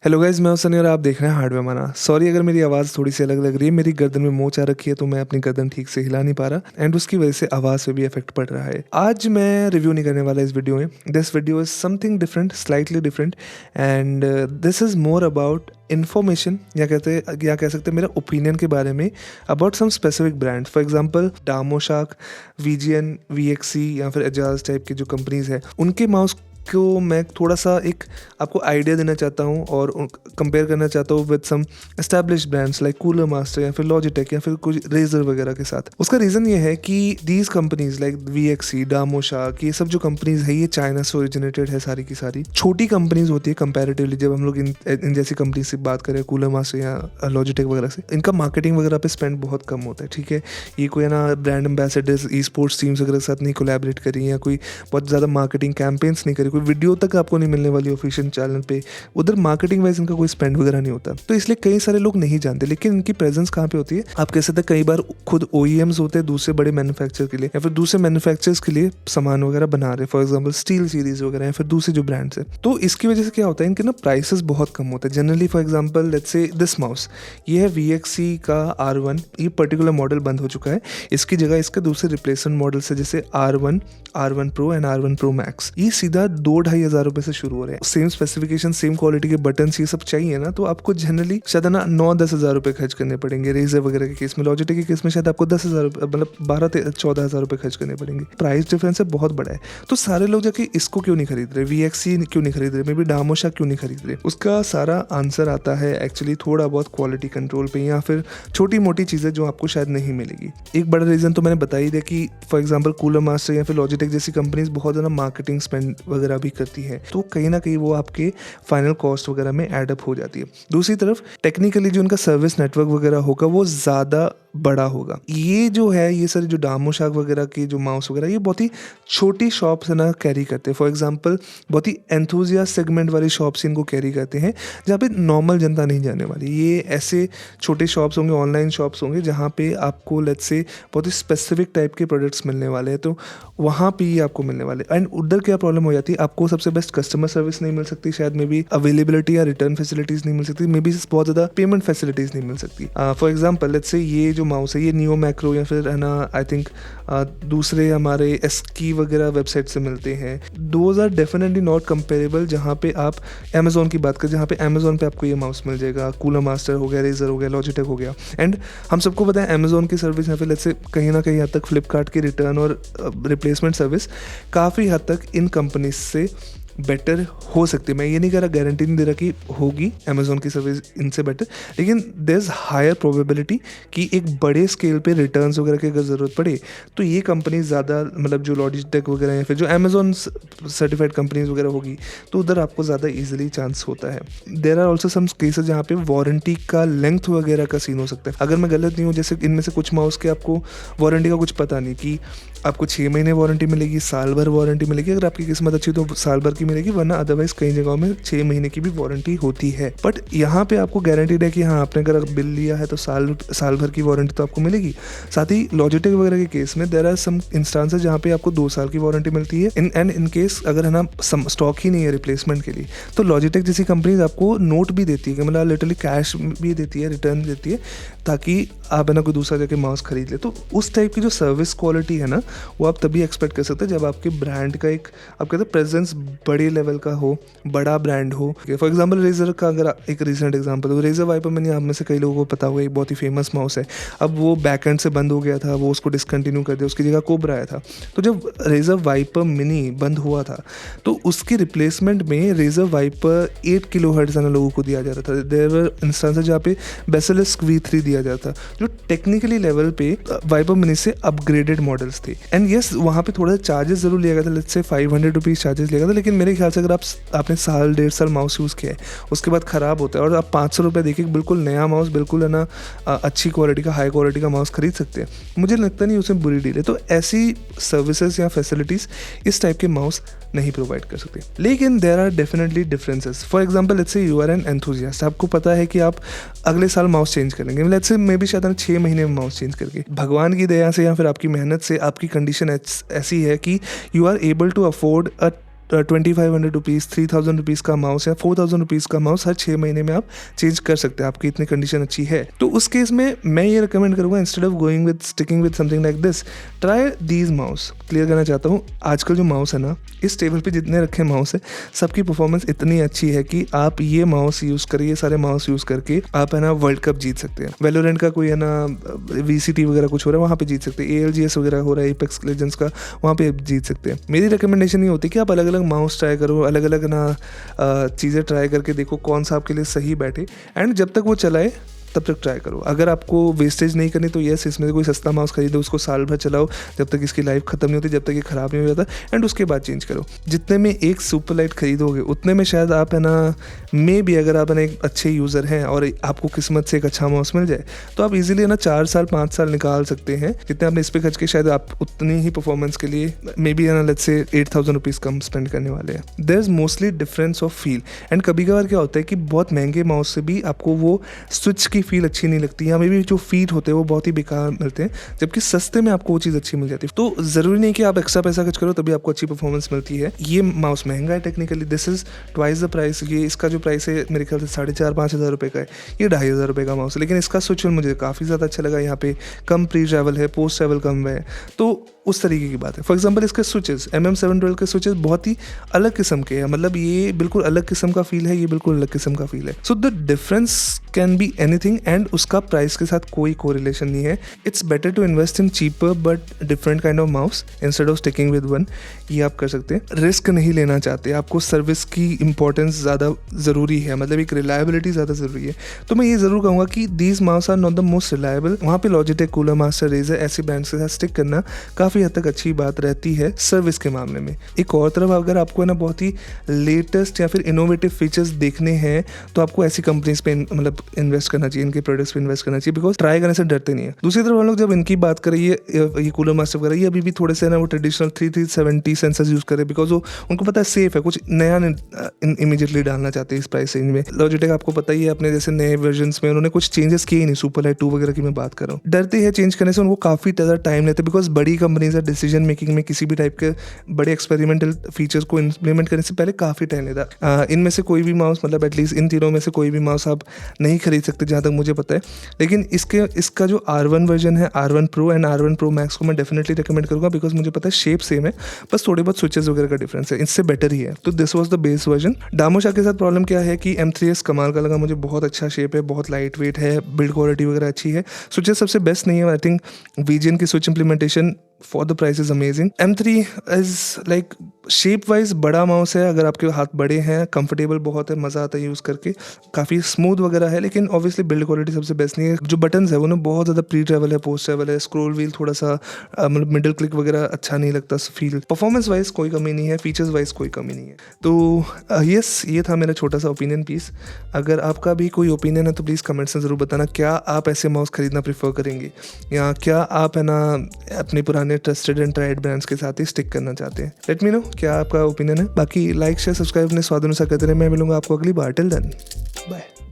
Hello guys, मैं हूं सनी और आप देख रहे हैं हार्डवेयर माना। सॉरी अगर मेरी आवाज़ थोड़ी सी अलग लग रही है। मेरी गर्दन में मोच आ रखी है तो मैं अपनी गर्दन ठीक से हिला नहीं पा रहा एंड उसकी वजह से आवाज़ पे भी इफेक्ट पड़ रहा है। आज मैं रिव्यू नहीं करने वाला इस वीडियो में। This video is something different, slightly different and this is more about information या कह सकते हैं मेरा ओपिनियन के बारे में about some specific brand. For example Damoshark, VGN, VXE या फिर एजाज टाइप की जो कंपनीज है उनके माउस को मैं थोड़ा सा एक आपको आइडिया देना चाहता हूँ और कंपेयर करना चाहता हूँ with some established brands like Cooler Master या फिर लॉजिटेक या फिर कुछ रेजर वगैरह के साथ। उसका रीज़न ये है कि दीज कंपनीज लाइक वीएक्सी, डामोशार्क, ये सब जो कंपनीज है ये चाइना से ओरिजिनेटेड है। सारी की सारी छोटी कंपनीज होती है कंपैरेटिवली। जब हम लोग इन जैसी कंपनी से बात करें, कूलर मास्टर या लॉजिटेक वगैरह से, इनका मार्केटिंग वगैरह पे स्पेंड बहुत कम होता है। ठीक है, ये कोई ना brand ambassadors, e sports teams वगैरह के साथ नहीं कोलैबोरेट करी या कोई बहुत ज़्यादा मार्केटिंग कैंपेन्स नहीं करी, कोई वीडियो तक आपको नहीं मिलने वाली ऑफिशियल चैनल पे। उधर मार्केटिंग वाइज इनका कोई स्पेंड वगैरह नहीं होता, तो इसलिए कई सारे लोग नहीं जानते। लेकिन इनकी प्रेजेंस कहाँ पे होती है, आप कह सकते हैं कई बार खुद ओईएम्स होते हैं दूसरे बड़े मैन्युफैक्चर के लिए या फिर दूसरे मैन्युफैक्चरर्स के लिए सामान वगैरह बना रहे, फॉर एग्जाम्पल स्टील सीरीज वगैरह या फिर दूसरे जो ब्रांड्स है। तो इसकी वजह से क्या होता है, इनके ना प्राइसेस बहुत कम होते हैं generally. For example let's say this mouse, ये है वीएक्सी का R1। ये पर्टिकुलर मॉडल बंद हो चुका है, इसकी जगह इसका दूसरे रिप्लेसमेंट मॉडल से जैसे R1, R1 Pro and R1 Pro Max, ये सीधा 2-2.5 हज़ार रुपए से शुरू हो रहे हैं। सेम स्पेसिफिकेशन, सेम क्वालिटी के बटन, ये सब चाहिए ना, तो आपको जनरली शायद ना 9-10 हज़ार रुपए खर्च करने पड़ेंगे। रेजर वगैरह के केस में, लॉजिटेक के केस में शायद आपको 10 हज़ार मतलब 12-14 हज़ार रुपए खर्च करने पड़ेंगे। प्राइस डिफरेंस है बहुत बड़ा है। तो सारे लोग जाके इसको क्यों नहीं खरीद रहे, वीएक्सी क्यों नहीं खरीद रहे, मे बी डामोशार्क क्यों नहीं खरीद रहे? उसका सारा आंसर आता है एक्चुअली थोड़ा बहुत क्वालिटी कंट्रोल पे या फिर छोटी मोटी चीज़ें जो आपको शायद नहीं मिलेगी। एक बड़ा रीज़न तो मैंने बता ही दिया कि फॉर एग्जाम्पल कूलर मास्टर या फिर लॉजिटेक जैसी कंपनीज बहुत ज़्यादा मार्केटिंग स्पेंड वगैरह भी करती है, तो कहीं ना कहीं वो आपके फाइनल कॉस्ट वगैरह में एड अप हो जाती है। दूसरी तरफ टेक्निकली जो उनका सर्विस नेटवर्क वगैरह होगा वो ज़्यादा बड़ा होगा। ये जो है, ये सारे जो डामोशार्क वगैरह के जो माउस वगैरह, ये बहुत ही छोटी शॉप से ना कैरी करते हैं। फॉर एग्जांपल बहुत ही एंथुजियास्ट सेगमेंट वाली शॉप से इनको कैरी करते हैं जहाँ पे नॉर्मल जनता नहीं जाने वाली। ये ऐसे छोटे शॉप्स होंगे, ऑनलाइन शॉप्स होंगे जहाँ पे आपको लेट्स से बहुत ही स्पेसिफिक टाइप के प्रोडक्ट्स मिलने वाले हैं, तो वहाँ पे ही आपको मिलने वाले। एंड उधर क्या प्रॉब्लम हो जाती है, आपको सबसे बेस्ट कस्टमर सर्विस नहीं मिल सकती, शायद मे बी अवेलेबिलिटी या रिटर्न फैसिलिटीज़ नहीं मिल सकती, मे बी बहुत ज़्यादा पेमेंट फैसिलिटीज़ नहीं मिल सकती। फॉर एग्जाम्पल लेट्स से ये जो माउस है ये नियो मैक्रो या फिर है ना, आई थिंक दूसरे हमारे एस्की वगैरह वेबसाइट से मिलते हैं। Those are definitely not comparable. जहाँ पे आप अमेजोन की बात करें, जहाँ पे अमेजोन पे आपको ये माउस मिल जाएगा, कूलर मास्टर हो गया, रेजर हो गया, लॉजिटेक हो गया। एंड हम सबको पता है अमेजोन की सर्विस या फिर लेट्स से कहीं ना कहीं हद तक फ्लिपकार्ट की रिटर्न और रिप्लेसमेंट सर्विस काफ़ी हद तक इन कंपनीज से बेटर हो सकती है। मैं ये नहीं कह रहा, गारंटी नहीं दे रहा कि होगी अमेजोन की सर्विस इनसे बेटर, लेकिन देयर इज़ हायर प्रोबेबिलिटी कि एक बड़े स्केल पे रिटर्न्स वगैरह की अगर ज़रूरत पड़े तो ये कंपनी ज़्यादा, मतलब जो लॉजिटेक वगैरह या फिर जो अमेजोन सर्टिफाइड कंपनीज वगैरह होगी तो उधर आपको ज़्यादा ईजिली चांस होता है। There are also some cases जहाँ पे वारंटी का लेंथ वगैरह का सीन हो सकता है। अगर मैं गलत नहीं हूँ, जैसे इनमें से कुछ माउस के आपको वारंटी का कुछ पता नहीं कि आपको 6 महीने वारंटी मिलेगी, साल भर वारंटी मिलेगी। अगर आपकी किस्मत अच्छी तो साल भर की मिलेगी, वरना अदरवाइज कई जगहों में 6 महीने की भी वारंटी होती है। बट यहाँ पे आपको गारंटीड है कि हाँ, आपने अगर बिल लिया है तो साल भर की वारंटी तो आपको मिलेगी। साथ ही लॉजिटेक वगैरह के केस में देयर आर सम इंस्टांसेस जहाँ पे आपको 2 साल की वारंटी मिलती है। इन केस अगर है ना स्टॉक ही नहीं है रिप्लेसमेंट के लिए, तो लॉजिटेक जैसी कंपनीज आपको नोट भी देती है कि मतलब लिटरली कैश भी देती है, रिटर्न देती है, ताकि आप है ना कोई दूसरा जाके माउस खरीद ले। तो उस टाइप की जो सर्विस क्वालिटी है ना, वो आप तभी एक्सपेक्ट कर सकते हैं जब आपके ब्रांड का एक, आप कहते हैं, प्रेजेंस बड़े लेवल का हो, बड़ा ब्रांड हो। फॉर एग्जांपल रेजर का अगर एक रिसेंट एग्जांपल हो, रेजर वाइपर मैंने आप में से कई लोगों को पता होगा, एक बहुत ही फेमस माउस है। अब वो बैक एंड से बंद हो गया था, वो उसको डिसकंटिन्यू कर दिया, उसकी जगह कोब्रा आया था। तो जब रेजर वाइपर मिनी बंद हुआ था तो उसकी रिप्लेसमेंट में रेजर वाइपर 8 किलोहर्ट्ज़ लोगों को दिया जाता था। देयर वर इंस्टांसेस जहाँ पे बेसिलिस्क V3 दिया जाता था, जो टेक्निकली लेवल पे वाइपर मिनी से अपग्रेडेड मॉडल्स थे। एंड यस, वहाँ पे थोड़ा चार्जेस जरूर लिया गया था, लेट्स से 500 रुपीज़ चार्जेस लिया गया था। लेकिन मेरे ख्याल से अगर आपने साल 1.5 साल माउस यूज़ किया है, उसके बाद ख़राब होता है और आप 500 रुपये देखिए बिल्कुल नया माउस, बिल्कुल है ना अच्छी क्वालिटी का, हाई क्वालिटी का माउस खरीद सकते हैं। मुझे लगता नहीं उसमें बुरी डील है। तो ऐसी सर्विसेज या फैसिलिटीज़ इस टाइप के माउस नहीं प्रोवाइड कर सकते। लेकिन there are definitely differences. For example let's say you are an enthusiast, आपको पता है कि आप अगले साल माउस चेंज करेंगे, लेट्स से मे बी शायद 6 महीने में माउस चेंज करके। भगवान की दया से या फिर आपकी मेहनत से आपकी कंडीशन ऐसी है कि you are able to afford ₹2500, ₹3000 का माउस या ₹4000 का माउस हर 6 महीने में आप चेंज कर सकते हैं, आपकी इतनी कंडीशन अच्छी है। तो उस केस में मैं ये रिकमेंड करूँगा, instead of going with sticking with something like this, try these mouse. Clear करना चाहता हूँ, आजकल जो माउस है ना, इस टेबल पे जितने रखे माउस है सबकी परफॉर्मेंस इतनी अच्छी है कि आप ये माउस यूज़ करिए, ये सारे माउस यूज़ करके आप है ना वर्ल्ड कप जीत सकते हैं। वैलोरेंट का कोई है ना VCT वगैरह कुछ हो रहा है, वहाँ पे जीत सकते हैं। ALGS वगैरह हो रहा है, एपेक्स लेजेंड्स का, वहाँ पे जीत सकते हैं। मेरी रिकमेंडेशन ये होती है कि आप अलग अलग माउस ट्राई करो, अलग अलग ना चीज़ें ट्राई करके देखो कौन सा आपके लिए सही बैठे, एंड जब तक वो चलाए तब तक ट्राई करो। अगर आपको वेस्टेज नहीं करनी तो यस, इसमें से कोई सस्ता माउस खरीदो, उसको साल भर चलाओ जब तक इसकी लाइफ खत्म नहीं होती, जब तक ये ख़राब नहीं हो जाता, एंड उसके बाद चेंज करो। जितने में एक सुपर लाइट खरीदोगे उतने में शायद आप है ना भी अगर आप है ना एक अच्छे यूज़र हैं और आपको किस्मत से एक अच्छा माउस मिल जाए तो आप इजीली है ना 4 साल 5 साल निकाल सकते हैं। जितने आपने इस पर खर्च के शायद आप उतनी ही परफॉर्मेंस के लिए है ना लेट्स से ₹8000 कम स्पेंड करने वाले हैं। There is mostly difference of feel, and कभी कभार क्या होता है कि बहुत महंगे माउस से भी आपको वो स्विच की फील अच्छी नहीं लगती, या मे भी जो फीट होते हैं वो बहुत ही बेकार मिलते हैं, जबकि सस्ते में आपको वो चीज़ अच्छी मिल जाती है। तो ज़रूरी नहीं कि आप एक्स्ट्रा पैसा खर्च करो तभी आपको अच्छी परफॉर्मेंस मिलती है। ये माउस महंगा है technically, this is twice the price. ये इसका जो प्राइस है मेरे ख्याल से 4500-5 हज़ार रुपये का है, ये 2500 रुपये का माउस है, लेकिन इसका स्विच मुझे काफ़ी ज़्यादा अच्छा लगा। यहाँ पे कम प्री ट्रैवल है, पोस्ट ट्रैवल कम है, तो उस तरीके की बात है। फॉर एग्जांपल इसके स्विचेस MM712 के स्विचेस बहुत ही अलग किस्म के हैं, मतलब ये बिल्कुल अलग किस्म का फील है, ये बिल्कुल अलग किस्म का फील है। So the difference can be anything, and उसका प्राइस के साथ कोई कोरिलेशन नहीं है। It's better to invest in cheaper but different kind of mouse instead of sticking with one. ये आप कर सकते हैं। रिस्क नहीं लेना चाहते, आपको सर्विस की इंपॉर्टेंस ज़्यादा ज़रूरी है, मतलब एक रिलायबिलिटी ज़्यादा ज़रूरी है, तो मैं ये ज़रूर कहूँगा कि these mouse are not the most reliable. वहाँ पे लॉजिटेक, कूलर मास्टर, रेजर ऐसे ब्रांड्स के साथ स्टिक करना काफ़ी हद तक अच्छी बात रहती है सर्विस के मामले में। एक और तरफ अगर आपको है ना बहुत ही लेटेस्ट या फिर इनोवेटिव फीचर्स देखने हैं तो आपको ऐसी कंपनीज पे मतलब इन्वेस्ट करना चाहिए, इनके प्रोडक्ट्स पे इन्वेस्ट करना चाहिए, बिकॉज ट्राई करने से डरते नहीं है। दूसरी तरफ हम लोग जब इनकी बात करें, ये कूलर मास्टर वगैरह, ये अभी भी थोड़े से ना वो ट्रेडिशनल 3370 सेंसर्स यूज़ करें, बिकॉज वो उनको पता है सेफ है, कुछ नया इमीडिएटली डालना चाहते हैं इस प्राइस रेंज में। लॉजिटेक आपको पता ही है, अपने जैसे नए वर्जन्स में उन्होंने कुछ चेंजेस किए नहीं, सुपर लाइट 2 वगैरह की मैं बात कर रहा हूँ। डरते हैं चेंज करने से, उनको काफ़ी ज़्यादा टाइम लेते हैं, बिकॉज बड़ी कंपनीज है, डिसीजन मेकिंग में किसी भी टाइप के बड़े एक्सपेरिमेंटल फीचर्स को इम्प्लीमेंट करने से पहले काफ़ी टाइम लेता है। इनमें से कोई भी माउस, मतलब एटलीस्ट इन तीनों में से कोई भी माउस आप नहीं खरीद सकते जहाँ तक मुझे पता है, लेकिन इसका जो R1 वर्जन है, R1 Pro and R1 Pro Max को मैं डेफिनेटली रिकमेंड करूँगा, बिकॉज मुझे पता है शेप सेम है, बस थोड़े बहुत स्विचेस वगैरह का डिफरेंस है, इससे बेटर ही है। तो this was the base version. डामोशा के साथ प्रॉब्लम क्या है कि M3S कमाल का लगा मुझे, बहुत अच्छा शेप है, बहुत लाइट वेट है, बिल्ड क्वालिटी वगैरह अच्छी है, स्विचेस सबसे बेस्ट नहीं है। आई थिंक VGN की switch implementation for the price is amazing. M3 is like shape wise बड़ा माउस है, अगर आपके हाथ बड़े हैं, कंफर्टेबल बहुत है, मज़ा आता है यूज़ करके, काफ़ी स्मूथ वगैरह है, लेकिन ऑब्वियसली बिल्ड क्वालिटी सबसे बेस्ट नहीं है। जो बटन्स है वो ना बहुत ज़्यादा प्री ट्रैवल है, पोस्ट ट्रैवल है, स्क्रॉल व्हील थोड़ा सा मतलब मिडिल क्लिक वगैरह अच्छा नहीं लगता फील। परफॉर्मेंस वाइज कोई कमी नहीं है, फीचर्स वाइज कोई कमी नहीं है। तो यस, ये था मेरा छोटा सा ओपिनियन पीस। अगर आपका भी कोई ओपिनियन है तो प्लीज़ कमेंट्स में ज़रूर बताना, क्या आप ऐसे माउस खरीदना प्रीफर करेंगे, या क्या आप है ना अपने पुराने ट्रस्टेड एंड ट्राइड ब्रांड्स के साथ ही स्टिक करना चाहते हैं। लेट मी नो क्या आपका ओपिनियन है। बाकी लाइक शेयर सब्सक्राइब अपने स्वाद अनुसार करते रहे। मैं मिलूंगा आपको अगली बार। Till then bye.